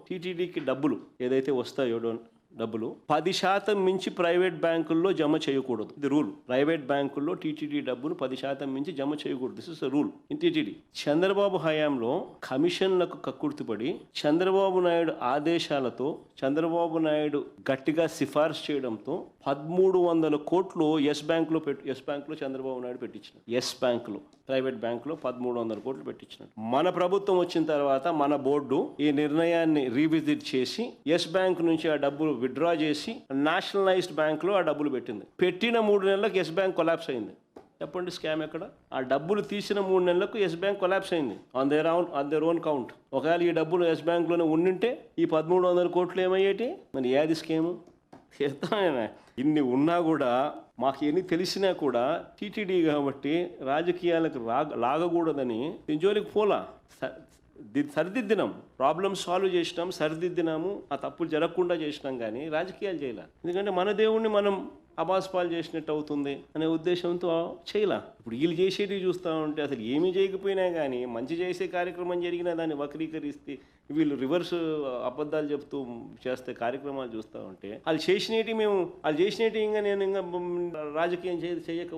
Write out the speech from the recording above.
టీటీడీకి డబ్బులు ఏదైతే వస్తాయో డబ్బులు 10% మించి ప్రైవేట్ బ్యాంకుల్లో జమ చేయకూడదు. ఇది రూల్. ప్రైవేట్ బ్యాంకుల్లో టీటీడీ డబ్బులు 10% మించి జమ చేయకూడదు. This is the rule in TTD. Chandrababu హయాంలో కమిషన్లకు కక్కుర్తిపడి చంద్రబాబు నాయుడు ఆదేశాలతో చంద్రబాబు నాయుడు గట్టిగా సిఫార్సు చేయడంతో 1300 కోట్లు ఎస్ బ్యాంకులో చంద్రబాబు నాయుడు పెట్టించినాడు. ఎస్ బ్యాంకులో, ప్రైవేట్ బ్యాంకులో 1300 కోట్లు పెట్టించినాడు. మన ప్రభుత్వం వచ్చిన తర్వాత మన బోర్డు ఈ నిర్ణయాన్ని రీవిజిట్ చేసి ఎస్ బ్యాంక్ నుంచి ఆ డబ్బులు విత్డ్రా చేసి నేషనలైజ్డ్ బ్యాంకులో ఆ డబ్బులు పెట్టింది. పెట్టిన 3 నెలలకు ఎస్ బ్యాంక్ కొలాప్స్ అయింది. చెప్పండి స్కామ్ ఎక్కడ? ఆ డబ్బులు తీసిన 3 నెలలకు ఎస్ బ్యాంక్ కొలాప్స్ అయింది ఆన్ దేర్ ఓన్ కౌంట్. ఒకవేళ ఈ డబ్బులు ఎస్ బ్యాంక్లోనే ఉండింటే ఈ 1300 కోట్లు ఏమయ్యేటి? మరి ఏది స్కాము? ఇన్ని ఉన్నా కూడా మాకు ఎన్ని తెలిసినా కూడా టీటీడీ కాబట్టి రాజకీయాలకు లాగకూడదని జోలికి పోలా. సరిదిద్దినాం, ప్రాబ్లమ్ సాల్వ్ చేసినాం, సరిదిద్దినాము, ఆ తప్పులు జరగకుండా చేసినాం, కానీ రాజకీయాలు చేయాల. ఎందుకంటే మన దేవుణ్ణి మనం అబాస్పాలు చేసినట్టు అవుతుంది అనే ఉద్దేశంతో చేయలా. ఇప్పుడు వీళ్ళు చేసేటివి చూస్తూ ఉంటే అసలు ఏమీ చేయకపోయినా కానీ మంచి చేసే కార్యక్రమం జరిగినా దాన్ని వక్రీకరిస్తే వీళ్ళు రివర్స్ అబద్ధాలు చెప్తూ చేస్తే కార్యక్రమాలు చూస్తూ ఉంటే వాళ్ళు చేసినవి ఇంకా నేను ఇంకా రాజకీయం చేయక